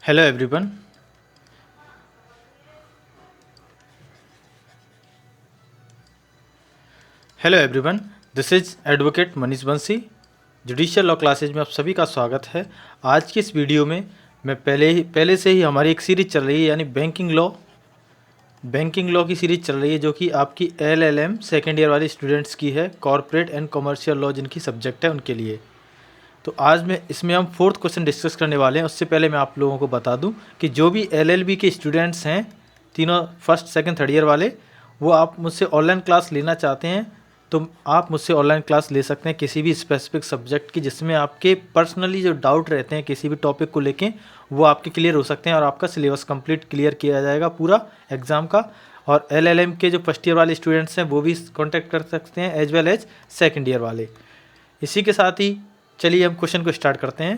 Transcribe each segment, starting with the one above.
Hello everyone. Hello everyone, this is advocate Manish Bansi. Judicial law classes में आप सभी का स्वागत है। आज की इस वीडियो में मैं पहले से ही हमारी एक सीरीज चल रही है, यानी बैंकिंग लॉ की सीरीज चल रही है, जो कि आपकी LLM सेकेंड ईयर वाले स्टूडेंट्स की है। कॉर्पोरेट एंड कमर्शियल लॉ जिनकी सब्जेक्ट है उनके लिए। तो आज में इसमें हम फोर्थ क्वेश्चन डिस्कस करने वाले हैं। उससे पहले मैं आप लोगों को बता दूं कि जो भी LLB के स्टूडेंट्स हैं, तीनों फर्स्ट सेकंड थर्ड ईयर वाले, वो आप मुझसे ऑनलाइन क्लास लेना चाहते हैं तो आप मुझसे ऑनलाइन क्लास ले सकते हैं किसी भी स्पेसिफिक सब्जेक्ट की, जिसमें आपके पर्सनली जो डाउट रहते हैं किसी भी टॉपिक को लेके वो आपके क्लियर हो सकते हैं और आपका सिलेबस कंप्लीट क्लियर किया जाएगा पूरा एग्ज़ाम का। और LLM के जो फर्स्ट ईयर वाले स्टूडेंट्स हैं वो भी कॉन्टैक्ट कर सकते हैं, as well as second year वाले। इसी के साथ ही चलिए हम क्वेश्चन को स्टार्ट करते हैं।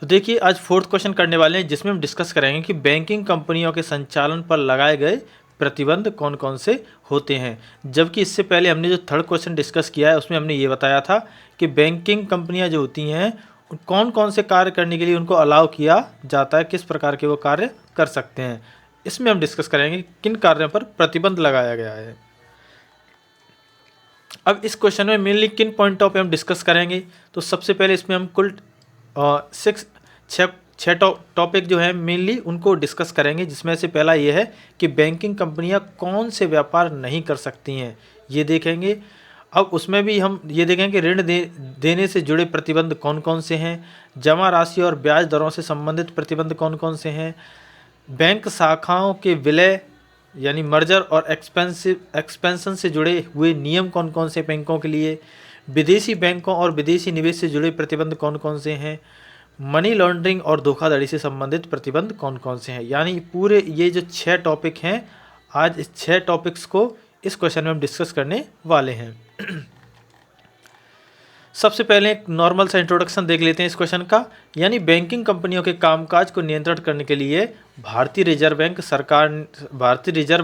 तो देखिए, आज फोर्थ क्वेश्चन करने वाले हैं, जिसमें हम डिस्कस करेंगे कि बैंकिंग कंपनियों के संचालन पर लगाए गए प्रतिबंध कौन कौन से होते हैं। जबकि इससे पहले हमने जो थर्ड क्वेश्चन डिस्कस किया है उसमें हमने ये बताया था कि बैंकिंग कंपनियां जो होती हैं कौन कौन से कार्य करने के लिए उनको अलाउ किया जाता है, किस प्रकार के वो कार्य कर सकते हैं। इसमें हम डिस्कस करेंगे किन कार्यों पर प्रतिबंध लगाया गया है। अब इस क्वेश्चन में मेनली किन पॉइंटों पे हम डिस्कस करेंगे, तो सबसे पहले इसमें हम कुल छः टॉपिक जो है मेनली उनको डिस्कस करेंगे, जिसमें से पहला ये है कि बैंकिंग कंपनियां कौन से व्यापार नहीं कर सकती हैं, ये देखेंगे। अब उसमें भी हम ये देखेंगे कि ऋण देने से जुड़े प्रतिबंध कौन कौन से हैं, जमा राशि और ब्याज दरों से संबंधित प्रतिबंध कौन कौन से हैं, बैंक शाखाओं के विलय यानी मर्जर और एक्सपेंशन से जुड़े हुए नियम कौन कौन से बैंकों के लिए, विदेशी बैंकों और विदेशी निवेश से जुड़े प्रतिबंध कौन कौन से हैं, मनी लॉन्ड्रिंग और धोखाधड़ी से संबंधित प्रतिबंध कौन कौन से हैं। यानी पूरे ये जो 6 टॉपिक हैं, आज इस 6 टॉपिक्स को इस क्वेश्चन में हम डिस्कस करने वाले हैं। सबसे पहले एक नॉर्मल सा इंट्रोडक्शन देख लेते हैं इस क्वेश्चन का। यानी बैंकिंग कंपनियों के कामकाज को नियंत्रण करने के लिए भारतीय रिजर्व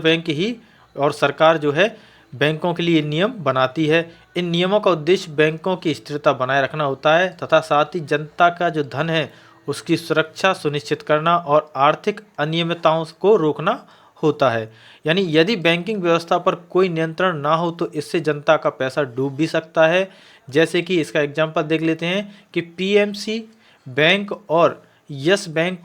बैंक ही और सरकार जो है बैंकों के लिए नियम बनाती है। इन नियमों का उद्देश्य बैंकों की स्थिरता बनाए रखना होता है तथा साथ ही जनता का जो धन है उसकी सुरक्षा सुनिश्चित करना और आर्थिक अनियमितताओं को रोकना होता है। यानी यदि बैंकिंग व्यवस्था पर कोई नियंत्रण ना हो तो इससे जनता का पैसा डूब भी सकता है। जैसे कि इसका एग्जांपल देख लेते हैं कि PMC बैंक और यस बैंक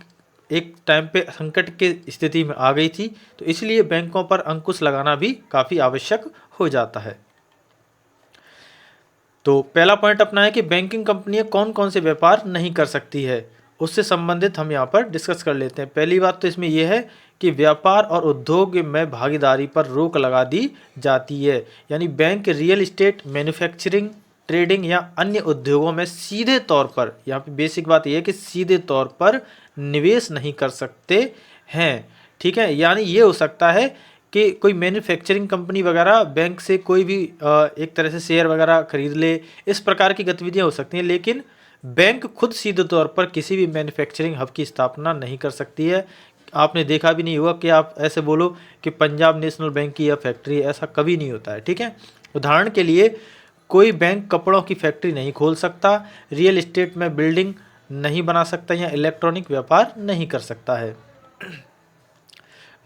एक टाइम पे संकट की स्थिति में आ गई थी, तो इसलिए बैंकों पर अंकुश लगाना भी काफ़ी आवश्यक हो जाता है। तो पहला पॉइंट अपना है कि बैंकिंग कंपनियां कौन कौन से व्यापार नहीं कर सकती है, उससे संबंधित हम यहाँ पर डिस्कस कर लेते हैं। पहली बात तो इसमें यह है कि व्यापार और उद्योग में भागीदारी पर रोक लगा दी जाती है। यानी bank real estate, manufacturing, trading या अन्य उद्योगों में सीधे तौर पर, यहाँ पे बेसिक बात यह है कि सीधे तौर पर निवेश नहीं कर सकते हैं। ठीक है, यानी ये हो सकता है कि कोई मैन्युफैक्चरिंग कंपनी वगैरह बैंक से कोई भी एक तरह से शेयर वगैरह खरीद ले, इस प्रकार की गतिविधियां हो सकती हैं, लेकिन बैंक खुद सीधे तौर पर किसी भी मैन्युफैक्चरिंग हब की स्थापना नहीं कर सकती है। आपने देखा भी नहीं होगा कि आप ऐसे बोलो कि पंजाब नेशनल बैंक की यह फैक्ट्री, ऐसा कभी नहीं होता है। ठीक है, उदाहरण के लिए कोई बैंक कपड़ों की फैक्ट्री नहीं खोल सकता, रियल एस्टेट में बिल्डिंग नहीं बना सकता या इलेक्ट्रॉनिक व्यापार नहीं कर सकता है।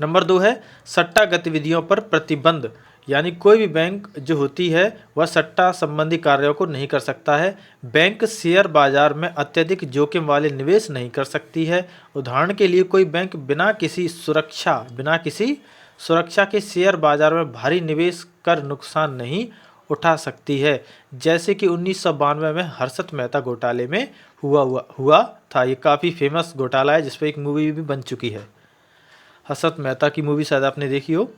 नंबर 2 है सट्टा गतिविधियों पर प्रतिबंध। यानी कोई भी बैंक जो होती है वह सट्टा संबंधी कार्यों को नहीं कर सकता है। बैंक शेयर बाजार में अत्यधिक जोखिम वाले निवेश नहीं कर सकती है। उदाहरण के लिए कोई बैंक बिना किसी सुरक्षा के शेयर बाजार में भारी निवेश कर नुकसान नहीं उठा सकती है, जैसे कि 1992 में हर्षद मेहता घोटाले में हुआ था। ये काफ़ी फेमस घोटाला है जिस पर एक मूवी भी बन चुकी है, हर्षद मेहता की मूवी, शायद आपने देखी हो।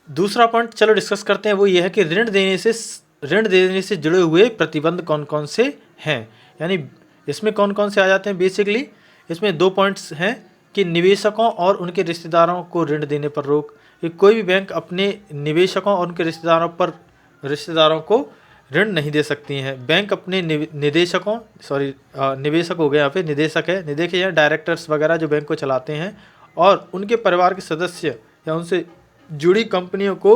दूसरा पॉइंट चलो डिस्कस करते हैं, वो ये है कि ऋण देने से जुड़े हुए प्रतिबंध कौन कौन से हैं। यानी इसमें कौन कौन से आ जाते हैं। बेसिकली इसमें 2 पॉइंट्स हैं कि निवेशकों और उनके रिश्तेदारों को ऋण देने पर रोक, कि कोई भी बैंक अपने निवेशकों और उनके रिश्तेदारों को ऋण नहीं दे सकती हैं। बैंक अपने निवेशक हो गए, यहाँ पे निदेशक है, निदेशक या डायरेक्टर्स वगैरह जो बैंक को चलाते हैं, और उनके परिवार के सदस्य या उनसे जुड़ी कंपनियों को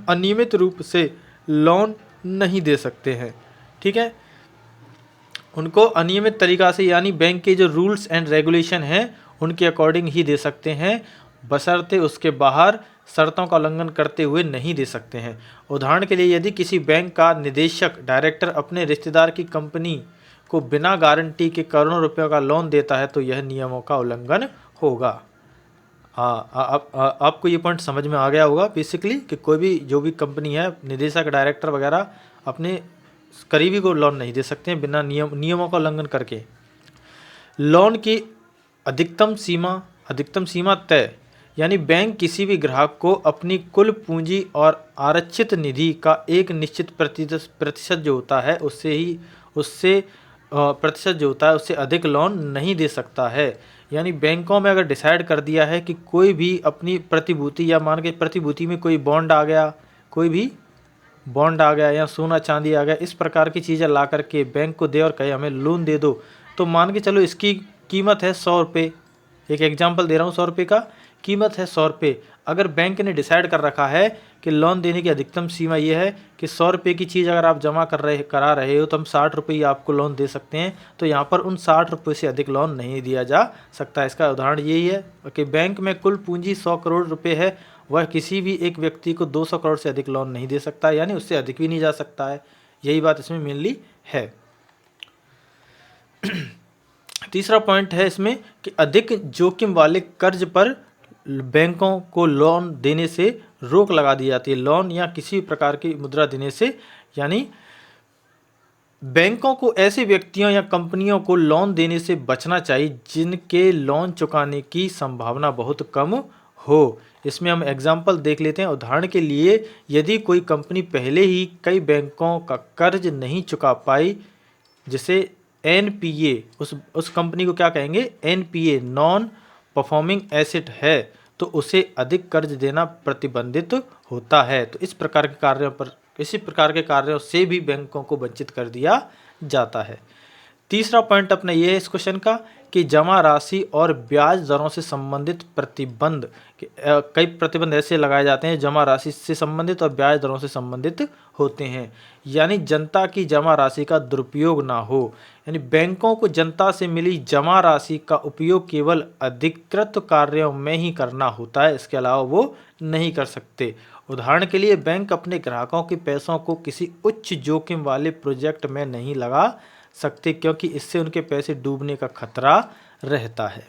अनियमित रूप से लोन नहीं दे सकते हैं। ठीक है, उनको अनियमित तरीक़ा से यानी बैंक के जो रूल्स एंड रेगुलेशन हैं उनके अकॉर्डिंग ही दे सकते हैं, बशर्ते उसके बाहर शर्तों का उल्लंघन करते हुए नहीं दे सकते हैं। उदाहरण के लिए यदि किसी बैंक का निदेशक डायरेक्टर अपने रिश्तेदार की कंपनी को बिना गारंटी के करोड़ों रुपयों का लोन देता है तो यह नियमों का उल्लंघन होगा। आपको ये पॉइंट समझ में आ गया होगा बेसिकली कि कोई भी जो भी कंपनी है, निदेशक डायरेक्टर वगैरह अपने करीबी को लोन नहीं दे सकते हैं बिना नियमों का उल्लंघन करके। लोन की अधिकतम सीमा तय, यानी बैंक किसी भी ग्राहक को अपनी कुल पूंजी और आरक्षित निधि का एक निश्चित प्रतिशत जो होता है उससे अधिक लोन नहीं दे सकता है। यानी बैंकों में अगर डिसाइड कर दिया है कि कोई भी अपनी प्रतिभूति या मान के प्रतिभूति में कोई बॉन्ड आ गया या सोना चांदी आ गया, इस प्रकार की चीज़ें ला करके बैंक को दे और कहे हमें लोन दे दो, तो मान के चलो इसकी कीमत है 100 रुपये, एक एग्जांपल दे रहा हूँ, 100 रुपये का कीमत है 100 रुपये। अगर बैंक ने डिसाइड कर रखा है कि लोन देने की अधिकतम सीमा ये है कि 100 रुपये की चीज़ अगर आप जमा करा रहे हो तो हम 60 रुपये ही आपको लोन दे सकते हैं, तो यहाँ पर उन 60 रुपये से अधिक लोन नहीं दिया जा सकता। इसका उदाहरण यही है कि बैंक में कुल पूंजी 100 करोड़ रुपये है, वह किसी भी एक व्यक्ति को 200 करोड़ से अधिक लोन नहीं दे सकता, यानी उससे अधिक भी नहीं जा सकता है। यही बात इसमें मेनली है। तीसरा पॉइंट है इसमें कि अधिक जोखिम वाले कर्ज पर बैंकों को लोन देने से रोक लगा दी जाती है। लोन या किसी प्रकार की मुद्रा देने से, यानी बैंकों को ऐसे व्यक्तियों या कंपनियों को लोन देने से बचना चाहिए जिनके लोन चुकाने की संभावना बहुत कम हो। इसमें हम एग्जाम्पल देख लेते हैं। उदाहरण के लिए यदि कोई कंपनी पहले ही कई बैंकों का कर्ज नहीं चुका पाई, जिसे NPA, उस कंपनी को क्या कहेंगे, NPA नॉन परफॉर्मिंग एसेट है, तो उसे अधिक कर्ज देना प्रतिबंधित होता है। तो इसी प्रकार के कार्यों से भी बैंकों को वंचित कर दिया जाता है। तीसरा पॉइंट अपना ये है इस क्वेश्चन का कि जमा राशि और ब्याज दरों से संबंधित प्रतिबंध, कई प्रतिबंध ऐसे लगाए जाते हैं जमा राशि से संबंधित और ब्याज दरों से संबंधित होते हैं। यानी जनता की जमा राशि का दुरुपयोग ना हो, यानी बैंकों को जनता से मिली जमा राशि का उपयोग केवल अधिकृत कार्यों में ही करना होता है, इसके अलावा वो नहीं कर सकते। उदाहरण के लिए बैंक अपने ग्राहकों के पैसों को किसी उच्च जोखिम वाले प्रोजेक्ट में नहीं लगा सकते, क्योंकि इससे उनके पैसे डूबने का खतरा रहता है।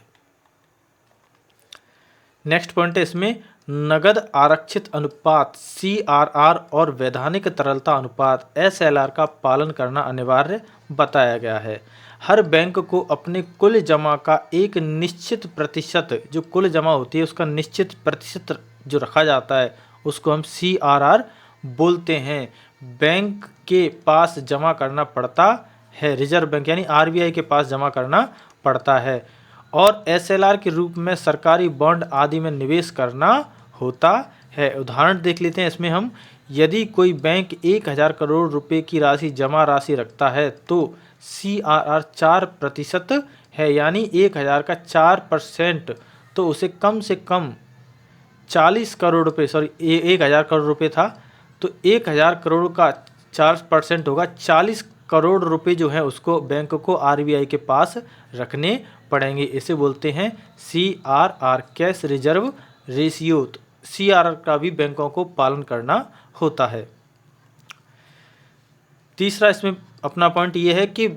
नेक्स्ट पॉइंट है इसमें नगद आरक्षित अनुपात CRR और वैधानिक तरलता अनुपात SLR का पालन करना अनिवार्य बताया गया है। हर बैंक को अपने कुल जमा का एक निश्चित प्रतिशत, जो कुल जमा होती है उसका निश्चित प्रतिशत जो रखा जाता है उसको हम CRR बोलते हैं, बैंक के पास जमा करना पड़ता है। रिजर्व बैंक यानी RBI के पास जमा करना पड़ता है, और SLR के रूप में सरकारी बॉन्ड आदि में निवेश करना होता है। उदाहरण देख लेते हैं इसमें हम। यदि कोई बैंक 1000 करोड़ रुपए की जमा राशि रखता है तो CRR 4% है, यानी 1000 का 4%, तो उसे कम से कम 40 करोड़ रुपये, 1000 करोड़ रुपये था तो 1000 करोड़ का 4% होगा, 40 करोड़ रुपए जो है उसको बैंक को RBI के पास रखने पड़ेंगे। इसे बोलते हैं CRR, cash reserve ratio. CRR का भी बैंकों को पालन करना होता है। तीसरा इसमें अपना पॉइंट ये है कि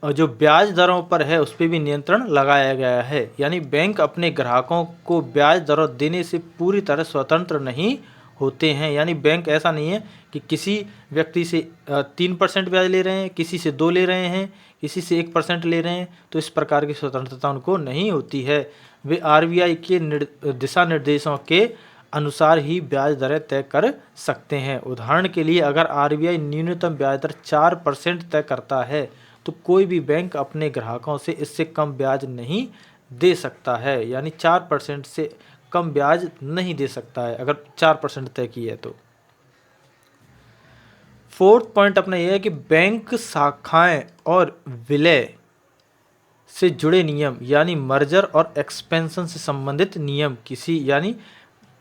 जो ब्याज दरों पर है उस पर भी नियंत्रण लगाया गया है, यानी बैंक अपने ग्राहकों को ब्याज दरों देने से पूरी तरह स्वतंत्र नहीं होते हैं। यानी बैंक ऐसा नहीं है कि किसी व्यक्ति से 3% ब्याज ले रहे हैं, किसी से 2 ले रहे हैं, किसी से 1% ले रहे हैं, तो इस प्रकार की स्वतंत्रता उनको नहीं होती है। वे RBI के दिशा निर्देशों के अनुसार ही ब्याज दरें तय कर सकते हैं। उदाहरण के लिए अगर RBI न्यूनतम ब्याज दर 4% तय करता है तो कोई भी बैंक अपने ग्राहकों से इससे कम ब्याज नहीं दे सकता है, यानी 4% से कम ब्याज नहीं दे सकता है अगर 4% तय की है तो। फोर्थ पॉइंट अपना यह है कि बैंक शाखाएं और विलय से जुड़े नियम, यानी मर्जर और एक्सपेंशन से संबंधित नियम यानी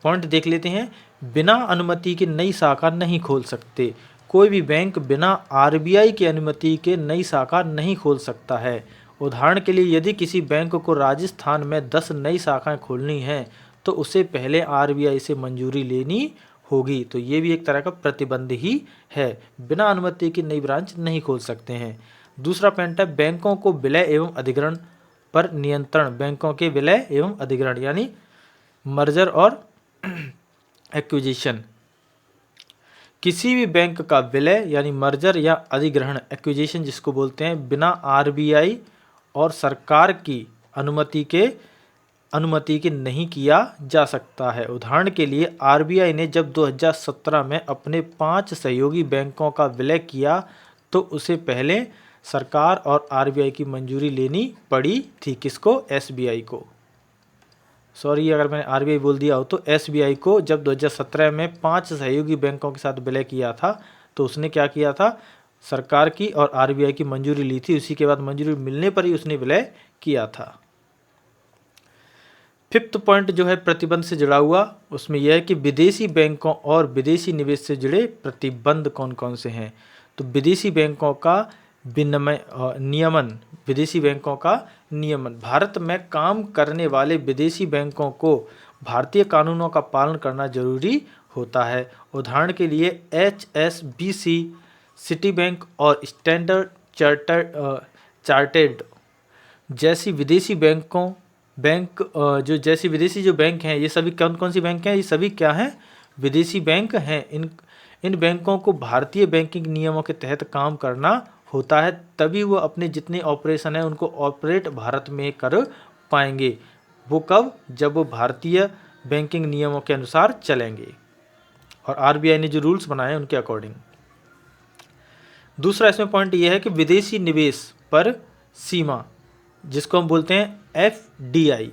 पॉइंट देख लेते हैं। बिना अनुमति के नई शाखा नहीं खोल सकते, कोई भी बैंक बिना आरबीआई की अनुमति के नई शाखा नहीं खोल सकता है। उदाहरण के लिए यदि किसी बैंक को राजस्थान में 10 नई शाखाएं खोलनी हैं तो उसे पहले आरबीआई से मंजूरी लेनी होगी। तो ये भी एक तरह का प्रतिबंध ही है, बिना अनुमति की नई ब्रांच नहीं खोल सकते हैं। दूसरा पॉइंट है बैंकों को विलय एवं अधिग्रहण पर नियंत्रण। बैंकों के विलय एवं अधिग्रहण यानी मर्जर और एक्विजिशन। किसी भी बैंक का विलय यानी मर्जर या अधिग्रहण एक्विजिशन जिसको बोलते हैं बिना आरबीआई और सरकार की अनुमति के नहीं किया जा सकता है। उदाहरण के लिए आरबीआई ने जब 2017 में अपने 5 सहयोगी बैंकों का विलय किया तो उसे पहले सरकार और आरबीआई की मंजूरी लेनी पड़ी थी। किसको? एसबीआई को। सॉरी अगर मैंने आरबीआई बोल दिया हो तो एसबीआई को जब 2017 में 5 सहयोगी बैंकों के साथ विलय किया था तो उसने क्या किया था? सरकार की और आरबीआई की मंजूरी ली थी। उसी के बाद मंजूरी मिलने पर ही उसने विलय किया था। फिफ्थ पॉइंट जो है प्रतिबंध से जुड़ा हुआ, उसमें यह है कि विदेशी बैंकों और विदेशी निवेश से जुड़े प्रतिबंध कौन कौन से हैं। तो विदेशी बैंकों का नियमन, विदेशी बैंकों का नियमन। भारत में काम करने वाले विदेशी बैंकों को भारतीय कानूनों का पालन करना जरूरी होता है। उदाहरण के लिए HSBC, सिटी बैंक और स्टैंडर्ड चार्टर्ड जैसी विदेशी बैंक हैं, ये सभी कौन कौन सी बैंक हैं? ये सभी क्या हैं? विदेशी बैंक हैं। इन बैंकों को भारतीय बैंकिंग नियमों के तहत काम करना होता है, तभी वो अपने जितने ऑपरेशन हैं उनको ऑपरेट भारत में कर पाएंगे। वो कब? जब वो भारतीय बैंकिंग नियमों के अनुसार चलेंगे और आरबीआई ने जो रूल्स बनाए हैं उनके अकॉर्डिंग। दूसरा इसमें पॉइंट ये है कि विदेशी निवेश पर सीमा, जिसको हम बोलते हैं FDI।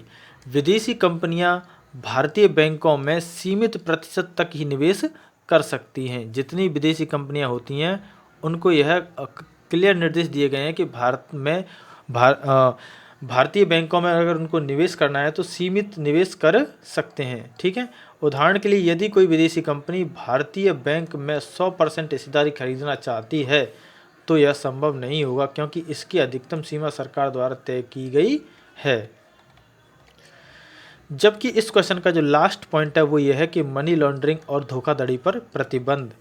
विदेशी कंपनियां भारतीय बैंकों में सीमित प्रतिशत तक ही निवेश कर सकती हैं। जितनी विदेशी कंपनियां होती हैं उनको यह क्लियर निर्देश दिए गए हैं कि भारतीय बैंकों में अगर उनको निवेश करना है तो सीमित निवेश कर सकते हैं। ठीक है। उदाहरण के लिए यदि कोई विदेशी कंपनी भारतीय बैंक में 100% हिस्सेदारी खरीदना चाहती है तो यह संभव नहीं होगा, क्योंकि इसकी अधिकतम सीमा सरकार द्वारा तय की गई है। जबकि इस क्वेश्चन का जो लास्ट पॉइंट है वो ये है कि मनी लॉन्ड्रिंग और धोखाधड़ी पर प्रतिबंध।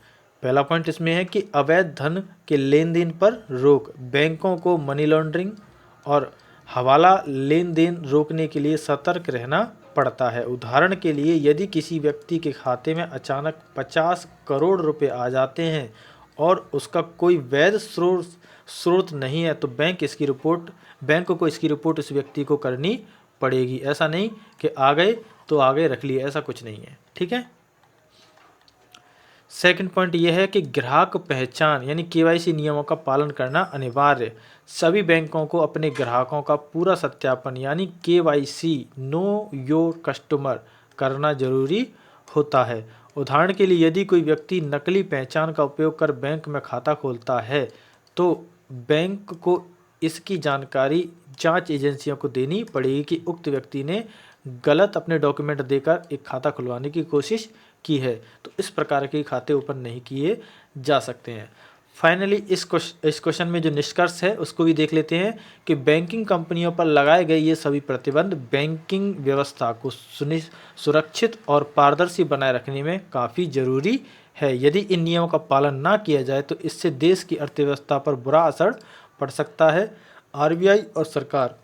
पहला पॉइंट इसमें है कि अवैध धन के लेन देन पर रोक। बैंकों को मनी लॉन्ड्रिंग और हवाला लेन देन रोकने के लिए सतर्क रहना पड़ता है। उदाहरण के लिए यदि किसी व्यक्ति के खाते में अचानक 50 करोड़ रुपए आ जाते हैं और उसका कोई वैध स्रोत नहीं है तो बैंक को इसकी रिपोर्ट उस व्यक्ति को करनी पड़ेगी। ऐसा नहीं कि आ गए तो आ गए, रख लिए, ऐसा कुछ नहीं है। ठीक है। सेकंड पॉइंट यह है कि ग्राहक पहचान यानी KYC नियमों का पालन करना अनिवार्य। सभी बैंकों को अपने ग्राहकों का पूरा सत्यापन यानी KYC नो योर कस्टमर करना जरूरी होता है। उदाहरण के लिए यदि कोई व्यक्ति नकली पहचान का उपयोग कर बैंक में खाता खोलता है तो बैंक को इसकी जानकारी जांच एजेंसियों को देनी पड़ेगी कि उक्त व्यक्ति ने गलत अपने डॉक्यूमेंट देकर एक खाता खुलवाने की कोशिश की है। तो इस प्रकार के खाते ओपन नहीं किए जा सकते हैं। फाइनली इस क्वेश्चन में जो निष्कर्ष है उसको भी देख लेते हैं कि बैंकिंग कंपनियों पर लगाए गए ये सभी प्रतिबंध बैंकिंग व्यवस्था को सुरक्षित और पारदर्शी बनाए रखने में काफ़ी ज़रूरी है। यदि इन नियमों का पालन ना किया जाए तो इससे देश की अर्थव्यवस्था पर बुरा असर पड़ सकता है। आरबीआई और सरकार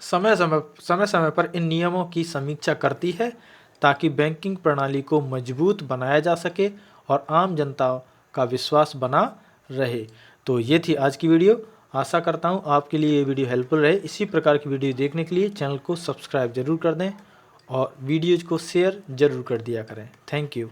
समय समय पर इन नियमों की समीक्षा करती है ताकि बैंकिंग प्रणाली को मजबूत बनाया जा सके और आम जनता का विश्वास बना रहे। तो ये थी आज की वीडियो। आशा करता हूँ आपके लिए ये वीडियो हेल्पफुल रहे। इसी प्रकार की वीडियो देखने के लिए चैनल को सब्सक्राइब जरूर कर दें और वीडियोज़ को शेयर जरूर कर दिया करें। Thank you.